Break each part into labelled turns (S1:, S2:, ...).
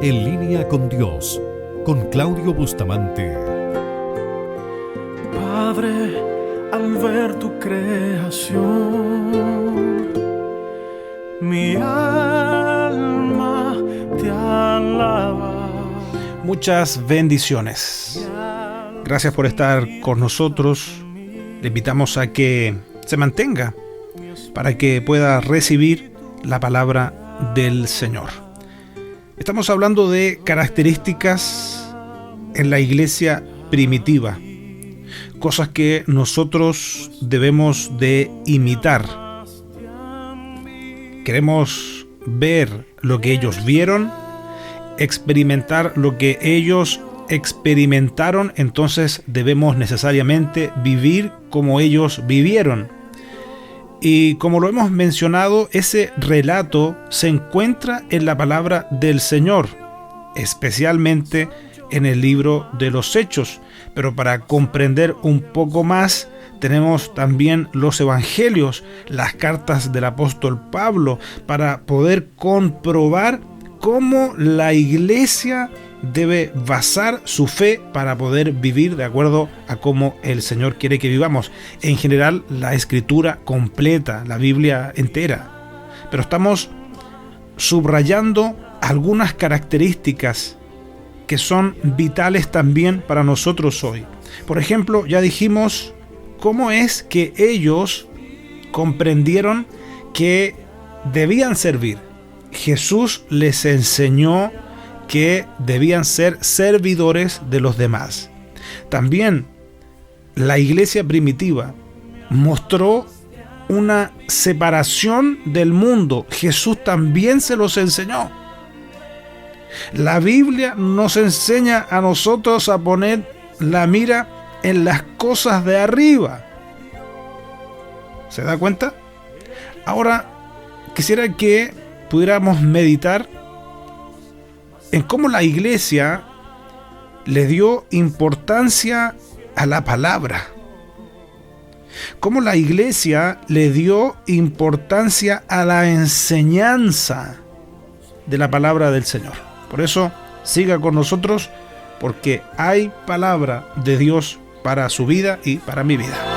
S1: En línea con Dios, con Claudio Bustamante.
S2: Padre, al ver tu creación, mi alma te alaba.
S3: Muchas bendiciones. Gracias por estar con nosotros. Le invitamos a que se mantenga para que pueda recibir la palabra del Señor. Estamos hablando de características en la iglesia primitiva, cosas que nosotros debemos de imitar. Queremos ver lo que ellos vieron, experimentar lo que ellos experimentaron, entonces debemos necesariamente vivir como ellos vivieron. Y como lo hemos mencionado, ese relato se encuentra en la palabra del Señor, especialmente en el libro de los Hechos. Pero para comprender un poco más, tenemos también los evangelios, las cartas del apóstol Pablo, para poder comprobar cómo la iglesia debe basar su fe para poder vivir de acuerdo a cómo el Señor quiere que vivamos. En general, la escritura completa, la Biblia entera. Pero estamos subrayando algunas características que son vitales también para nosotros hoy. Por ejemplo, ya dijimos cómo es que ellos comprendieron que debían servir. Jesús les enseñó que debían ser servidores de los demás. También la iglesia primitiva mostró una separación del mundo. Jesús también se los enseñó. La Biblia nos enseña a nosotros a poner la mira en las cosas de arriba. ¿Se da cuenta? Ahora quisiera que pudiéramos meditar en cómo la iglesia le dio importancia a la palabra. Cómo la iglesia le dio importancia a la enseñanza de la palabra del Señor. Por eso, siga con nosotros, porque hay palabra de Dios para su vida y para mi vida.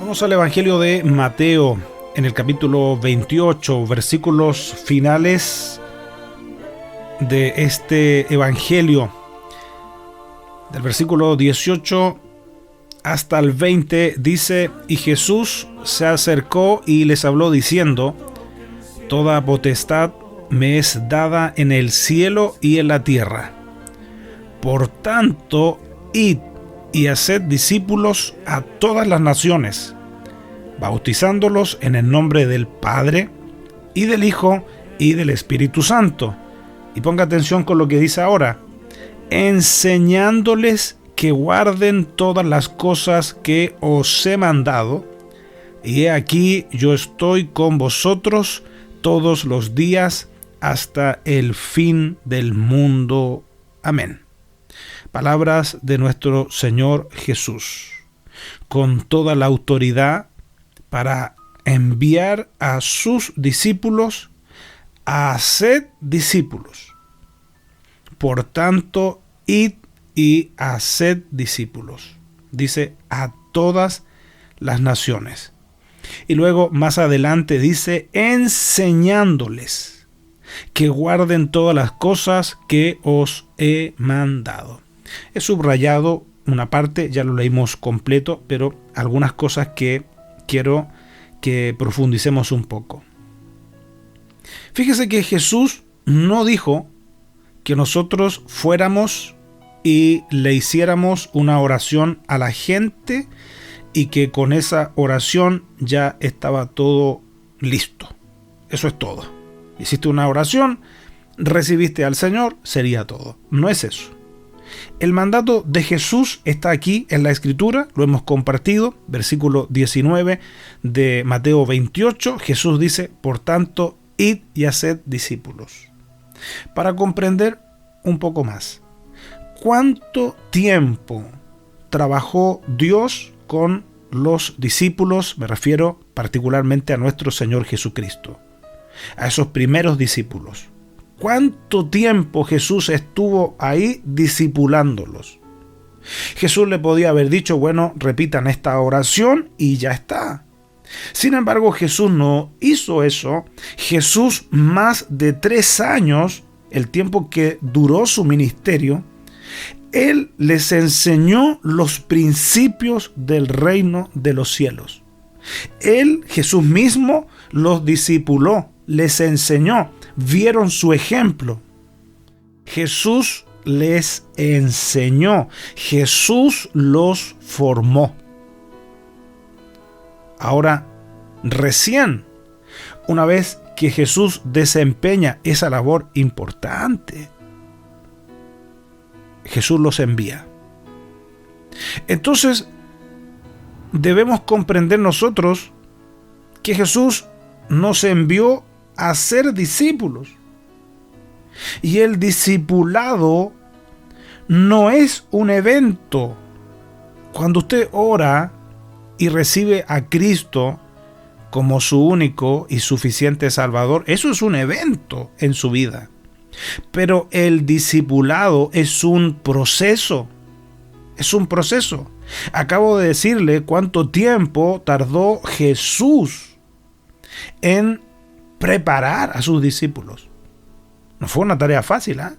S3: Vamos al Evangelio de Mateo, en el capítulo 28, versículos finales de este Evangelio, del versículo 18 hasta el 20, dice: Y Jesús se acercó y les habló diciendo: Toda potestad me es dada en el cielo y en la tierra. Por tanto, id y haced discípulos a todas las naciones, bautizándolos en el nombre del Padre, y del Hijo, y del Espíritu Santo. Y ponga atención con lo que dice ahora: enseñándoles que guarden todas las cosas que os he mandado, y he aquí yo estoy con vosotros todos los días hasta el fin del mundo. Amén. Palabras de nuestro Señor Jesús, con toda la autoridad para enviar a sus discípulos a hacer discípulos. Por tanto, id y haced discípulos. Dice: a todas las naciones. Y luego más adelante dice: enseñándoles que guarden todas las cosas que os he mandado. He subrayado una parte, ya lo leímos completo, pero algunas cosas que quiero que profundicemos un poco. Fíjese que Jesús no dijo que nosotros fuéramos y le hiciéramos una oración a la gente y que con esa oración ya estaba todo listo. Eso es todo. hiciste una oración, recibiste al Señor, sería todo. No es eso. El mandato de Jesús está aquí en la Escritura, lo hemos compartido, versículo 19 de Mateo 28, Jesús dice, por tanto, id y haced discípulos. Para comprender un poco más, ¿cuánto tiempo trabajó Dios con los discípulos? Me refiero particularmente a nuestro Señor Jesucristo, a esos primeros discípulos. ¿Cuánto tiempo Jesús estuvo ahí discipulándolos? Jesús le podía haber dicho, bueno, repitan esta oración y ya está. Sin embargo, Jesús no hizo eso. Jesús, más de 3 años, el tiempo que duró su ministerio, Él les enseñó los principios del reino de los cielos. Él, Jesús mismo, los discipuló, les enseñó, vieron su ejemplo. Jesús les enseñó, Jesús los formó. Ahora, recién, una vez que Jesús desempeña esa labor importante, Jesús los envía. Entonces, debemos comprender nosotros que Jesús nos envió a ser discípulos. Y el discipulado no es un evento. Cuando usted ora y recibe a Cristo como su único y suficiente Salvador, eso es un evento en su vida. Pero el discipulado es un proceso. Es un proceso. Acabo de decirle cuánto tiempo tardó Jesús en preparar a sus discípulos. No fue una tarea fácil, ¿eh?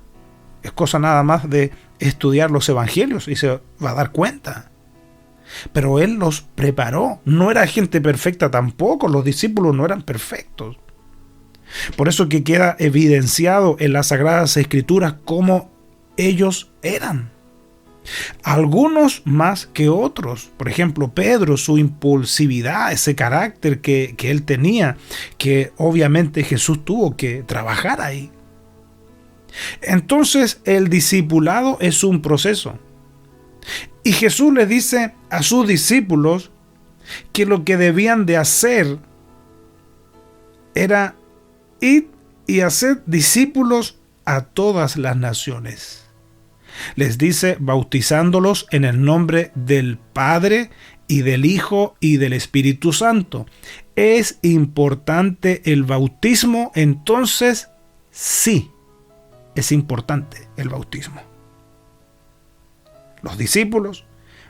S3: Es cosa nada más de estudiar los evangelios y se va a dar cuenta. Pero Él los preparó. No era gente perfecta tampoco. Los discípulos no eran perfectos. Por eso que queda evidenciado en las Sagradas Escrituras cómo ellos eran. Algunos más que otros. Por ejemplo, Pedro, su impulsividad, ese carácter que él tenía, que obviamente Jesús tuvo que trabajar ahí. Entonces, el discipulado es un proceso. Y Jesús le dice a sus discípulos que lo que debían de hacer era ir y hacer discípulos a todas las naciones. Les dice, bautizándolos en el nombre del Padre y del Hijo y del Espíritu Santo. ¿Es importante el bautismo? Entonces, sí, es importante el bautismo. Los discípulos,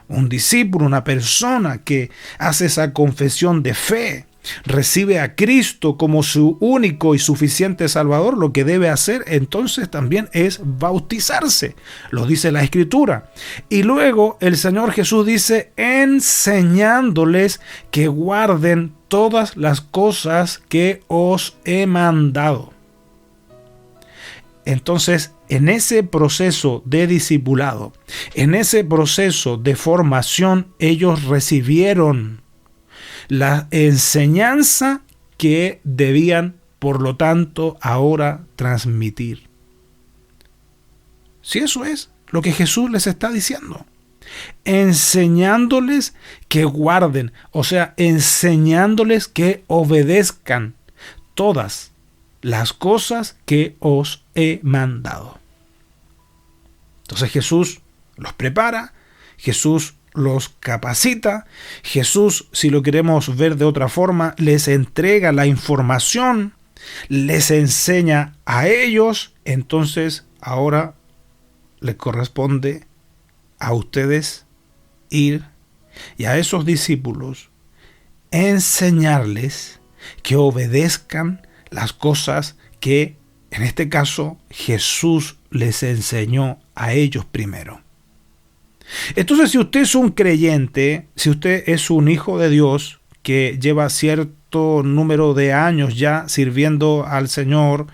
S3: un discípulo, una persona que hace esa confesión de fe, recibe a Cristo como su único y suficiente Salvador, lo que debe hacer entonces también es bautizarse. Lo dice la Escritura. Y luego el Señor Jesús dice, enseñándoles que guarden todas las cosas que os he mandado. Entonces, en ese proceso de discipulado, en ese proceso de formación, ellos recibieron la enseñanza que debían, por lo tanto, ahora transmitir. Si eso es lo que Jesús les está diciendo, enseñándoles que guarden, o sea, enseñándoles que obedezcan todas las cosas que os he mandado. Entonces Jesús los prepara, Jesús los capacita, Jesús, si lo queremos ver de otra forma, les entrega la información, les enseña a ellos. Entonces ahora les corresponde a ustedes ir y a esos discípulos enseñarles que obedezcan las cosas que, en este caso, Jesús les enseñó a ellos primero. Entonces, si usted es un creyente, si usted es un hijo de Dios que lleva cierto número de años ya sirviendo al Señor,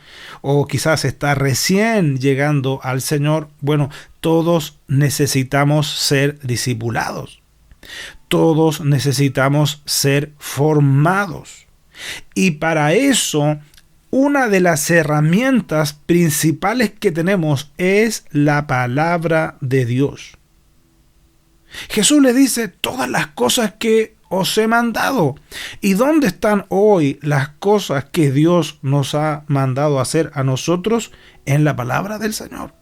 S3: o quizás está recién llegando al Señor, bueno, todos necesitamos ser discipulados. Todos necesitamos ser formados. Y para eso, una de las herramientas principales que tenemos es la palabra de Dios. Jesús le dice todas las cosas que os he mandado. ¿Y dónde están hoy las cosas que Dios nos ha mandado hacer a nosotros? En la palabra del Señor.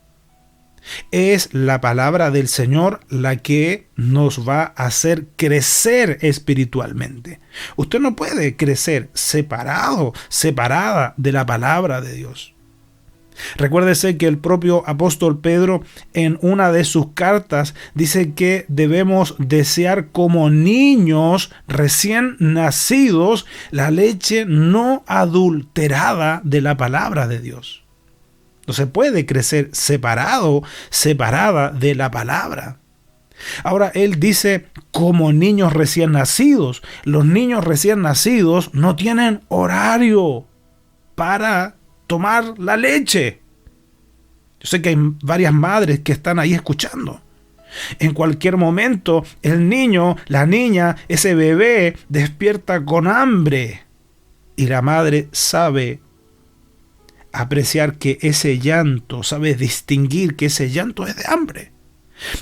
S3: Es la palabra del Señor la que nos va a hacer crecer espiritualmente. Usted no puede crecer separada de la palabra de Dios. Recuérdese que el propio apóstol Pedro en una de sus cartas dice que debemos desear como niños recién nacidos la leche no adulterada de la palabra de Dios. No se puede crecer separada de la palabra. Ahora él dice como niños recién nacidos. Los niños recién nacidos no tienen horario para tomar la leche. Yo sé que hay varias madres que están ahí escuchando. En cualquier momento el niño, la niña, ese bebé despierta con hambre y la madre sabe apreciar que ese llanto, sabe distinguir que ese llanto es de hambre.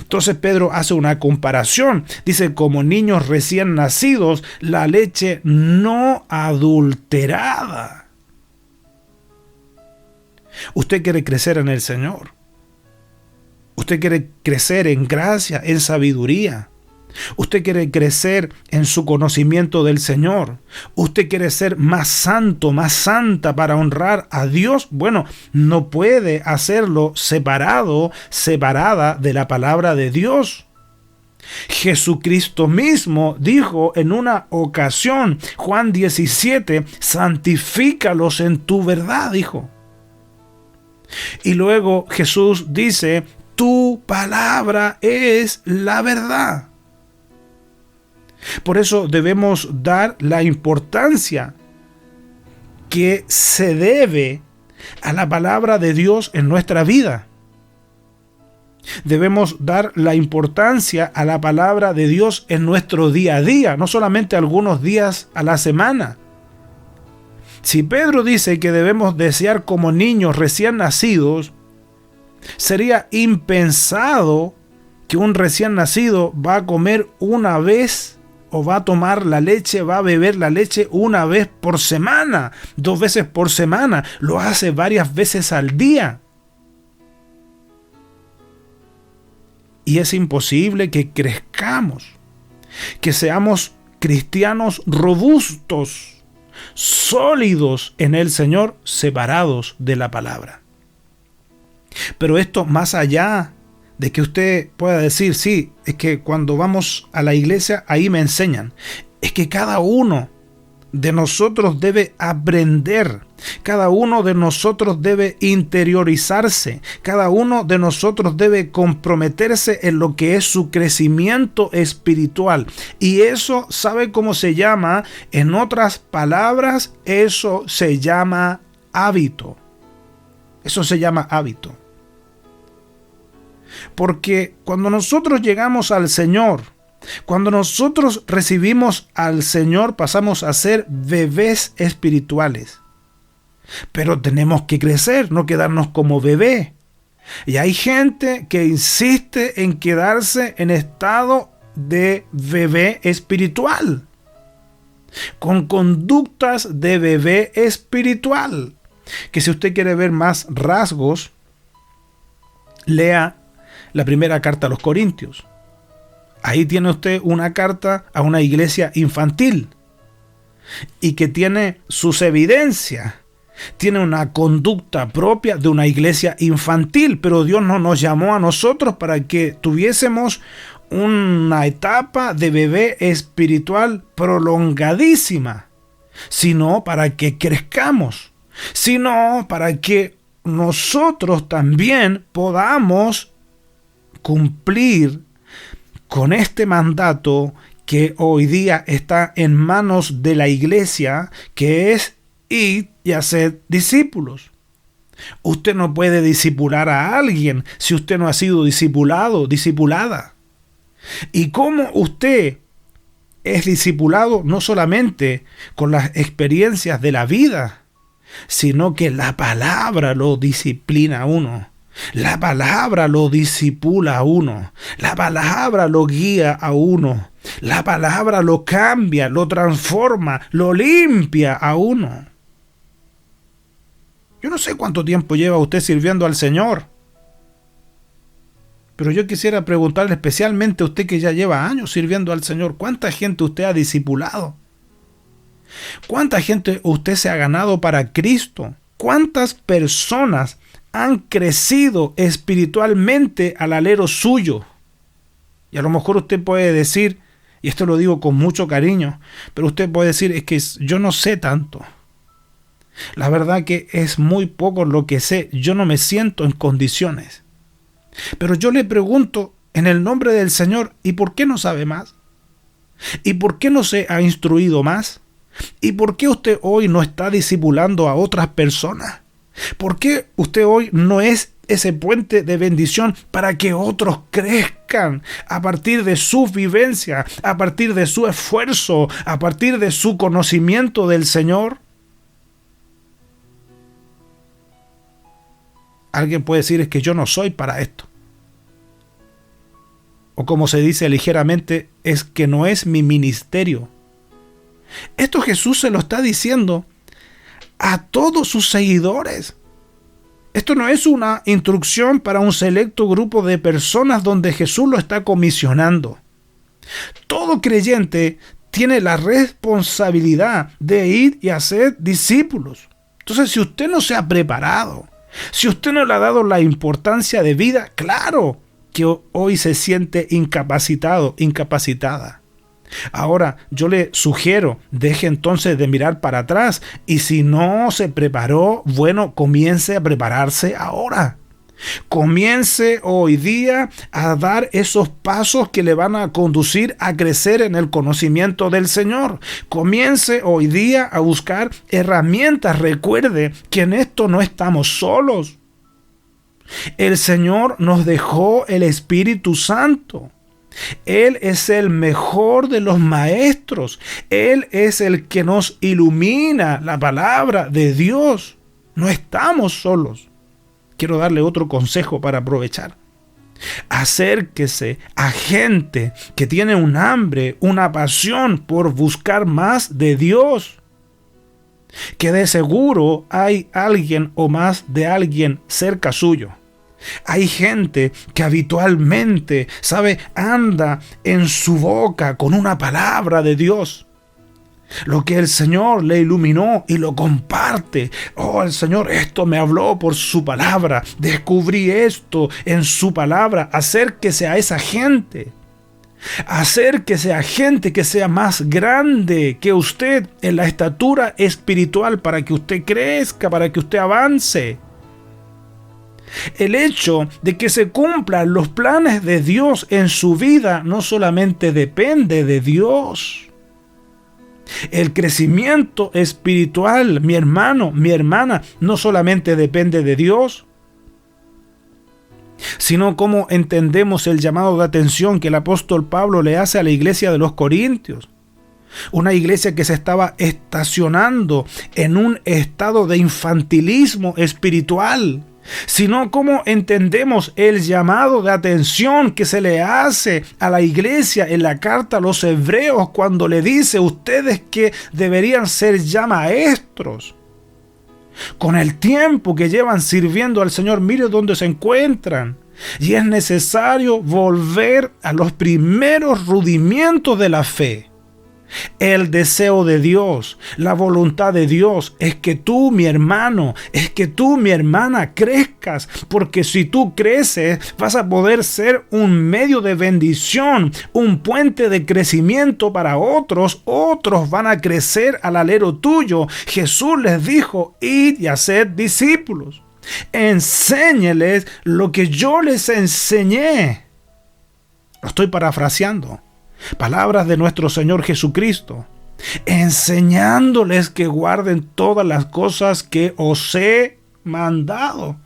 S3: Entonces Pedro hace una comparación. Dice, como niños recién nacidos, la leche no adulterada. Usted quiere crecer en el Señor. Usted quiere crecer en gracia, en sabiduría. Usted quiere crecer en su conocimiento del Señor. Usted quiere ser más santo, más santa para honrar a Dios. Bueno, no puede hacerlo separada de la palabra de Dios. Jesucristo mismo dijo en una ocasión, Juan 17, santifícalos en tu verdad, dijo. Y luego Jesús dice, tu palabra es la verdad. Por eso debemos dar la importancia que se debe a la palabra de Dios en nuestra vida. Debemos dar la importancia a la palabra de Dios en nuestro día a día, no solamente algunos días a la semana. Si Pedro dice que debemos desear como niños recién nacidos, sería impensado que un recién nacido va a comer una vez o va a tomar la leche, va a beber la leche una vez por semana, 2 veces por semana. Lo hace varias veces al día. Y es imposible que crezcamos, que seamos cristianos robustos, sólidos en el Señor, separados de la palabra. Pero esto más allá de que usted pueda decir, sí, es que cuando vamos a la iglesia ahí me enseñan. Es que cada uno de nosotros debe aprender, cada uno de nosotros debe interiorizarse, cada uno de nosotros debe comprometerse en lo que es su crecimiento espiritual. Y eso, ¿sabe cómo se llama? En otras palabras, eso se llama hábito. Eso se llama hábito. Porque cuando nosotros llegamos al Señor, cuando nosotros recibimos al Señor, pasamos a ser bebés espirituales. Pero tenemos que crecer, no quedarnos como bebé. Y hay gente que insiste en quedarse en estado de bebé espiritual, con conductas de bebé espiritual. Que si usted quiere ver más rasgos, lea la primera carta a los Corintios. Ahí tiene usted una carta a una iglesia infantil y que tiene sus evidencias. Tiene una conducta propia de una iglesia infantil, pero Dios no nos llamó a nosotros para que tuviésemos una etapa de bebé espiritual prolongadísima, sino para que crezcamos, sino para que nosotros también podamos cumplir con este mandato que hoy día está en manos de la iglesia, que es ir y hacer discípulos. Usted no puede discipular a alguien si usted no ha sido discipulado, discipulada. Y cómo usted es discipulado no solamente con las experiencias de la vida, sino que la palabra lo disciplina a uno. La palabra lo disipula a uno. La palabra lo guía a uno. La palabra lo cambia, lo transforma, lo limpia a uno. Yo no sé cuánto tiempo lleva usted sirviendo al Señor, pero yo quisiera preguntarle especialmente a usted que ya lleva años sirviendo al Señor, ¿cuánta gente usted ha discipulado? ¿Cuánta gente usted se ha ganado para Cristo? ¿Cuántas personas han crecido espiritualmente al alero suyo? Y a lo mejor usted puede decir, y esto lo digo con mucho cariño, pero usted puede decir, es que yo no sé tanto. La verdad que es muy poco lo que sé, yo no me siento en condiciones. Pero yo le pregunto en el nombre del Señor, ¿y por qué no sabe más? ¿Y por qué no se ha instruido más? ¿Y por qué usted hoy no está discipulando a otras personas? ¿Por qué usted hoy no es ese puente de bendición para que otros crezcan a partir de su vivencia, a partir de su esfuerzo, a partir de su conocimiento del Señor? Alguien puede decir, es que yo no soy para esto. O como se dice ligeramente, es que no es mi ministerio. Esto Jesús se lo está diciendo a todos sus seguidores. Esto no es una instrucción para un selecto grupo de personas donde Jesús lo está comisionando. Todo creyente tiene la responsabilidad de ir y hacer discípulos. Entonces, si usted no se ha preparado, si usted no le ha dado la importancia de vida, claro que hoy se siente incapacitado, incapacitada. Ahora, yo le sugiero, deje entonces de mirar para atrás y si no se preparó, bueno, comience a prepararse ahora. Comience hoy día a dar esos pasos que le van a conducir a crecer en el conocimiento del Señor. Comience hoy día a buscar herramientas. Recuerde que en esto no estamos solos. El Señor nos dejó el Espíritu Santo. Él es el mejor de los maestros. Él es el que nos ilumina la palabra de Dios. No estamos solos. Quiero darle otro consejo para aprovechar. Acérquese a gente que tiene un hambre, una pasión por buscar más de Dios. Que de seguro hay alguien o más de alguien cerca suyo. Hay gente que habitualmente, anda en su boca con una palabra de Dios. Lo que el Señor le iluminó y lo comparte. Oh, el Señor, esto me habló por su palabra. Descubrí esto en su palabra. Acérquese a esa gente. Acérquese a gente que sea más grande que usted en la estatura espiritual para que usted crezca, para que usted avance. El hecho de que se cumplan los planes de Dios en su vida no solamente depende de Dios. El crecimiento espiritual, mi hermano, mi hermana, no solamente depende de Dios, sino cómo entendemos el llamado de atención que el apóstol Pablo le hace a la iglesia de los Corintios. Una iglesia que se estaba estacionando en un estado de infantilismo espiritual. Sino cómo entendemos el llamado de atención que se le hace a la iglesia en la carta a los hebreos cuando le dice ustedes que deberían ser ya maestros. Con el tiempo que llevan sirviendo al Señor, mire dónde se encuentran. Y es necesario volver a los primeros rudimentos de la fe. El deseo de Dios, la voluntad de Dios es que tú, mi hermano, es que tú, mi hermana, crezcas, porque si tú creces vas a poder ser un medio de bendición, un puente de crecimiento para otros. Otros van a crecer al alero tuyo. Jesús les dijo, id y haced discípulos. Enséñeles lo que yo les enseñé. Lo estoy parafraseando. Palabras de nuestro Señor Jesucristo, enseñándoles que guarden todas las cosas que os he mandado.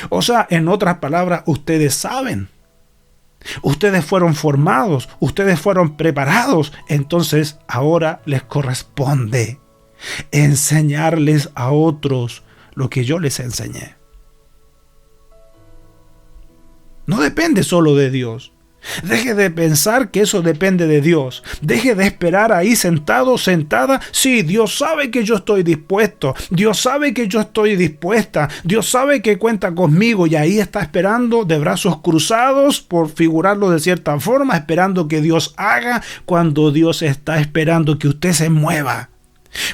S3: O sea, en otras palabras, ustedes saben. Ustedes fueron formados, ustedes fueron preparados. Entonces, ahora les corresponde enseñarles a otros lo que yo les enseñé. No depende solo de Dios. Deje de pensar que eso depende de Dios. Deje de esperar ahí sentado, sentada. Sí, Dios sabe que yo estoy dispuesto. Dios sabe que yo estoy dispuesta. Dios sabe que cuenta conmigo y ahí está esperando de brazos cruzados, por figurarlo de cierta forma, esperando que Dios haga cuando Dios está esperando que usted se mueva.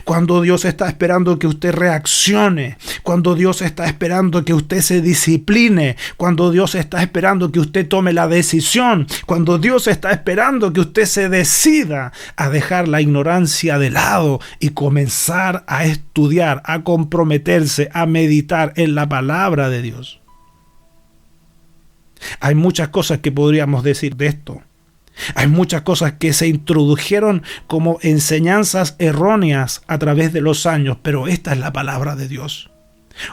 S3: Cuando Dios está esperando que usted reaccione, cuando Dios está esperando que usted se discipline, cuando Dios está esperando que usted tome la decisión, cuando Dios está esperando que usted se decida a dejar la ignorancia de lado y comenzar a estudiar, a comprometerse, a meditar en la palabra de Dios. Hay muchas cosas que podríamos decir de esto. Hay muchas cosas que se introdujeron como enseñanzas erróneas a través de los años, pero esta es la palabra de Dios.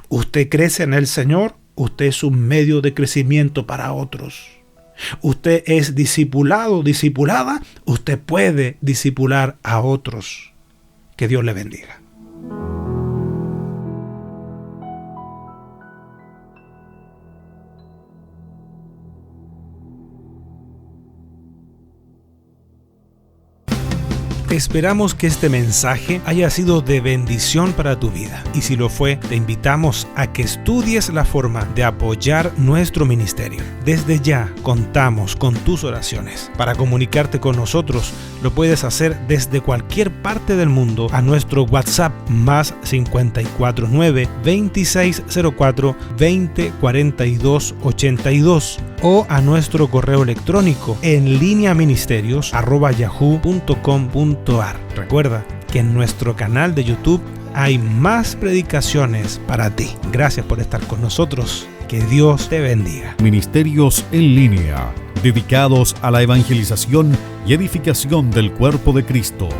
S3: Usted crece en el Señor, usted es un medio de crecimiento para otros. Usted es discipulado, discipulada, usted puede discipular a otros. Que Dios le bendiga. Esperamos que este mensaje haya sido de bendición para tu vida. Y si lo fue, te invitamos a que estudies la forma de apoyar nuestro ministerio. Desde ya contamos con tus oraciones. Para comunicarte con nosotros, lo puedes hacer desde cualquier parte del mundo a nuestro WhatsApp más 549 2604 2042 82 o a nuestro correo electrónico en lineaministerios@yahoo.com.ar. Recuerda que en nuestro canal de YouTube hay más predicaciones para ti. Gracias por estar con nosotros. Que Dios te bendiga.
S1: Ministerios en línea, dedicados a la evangelización y edificación del cuerpo de Cristo.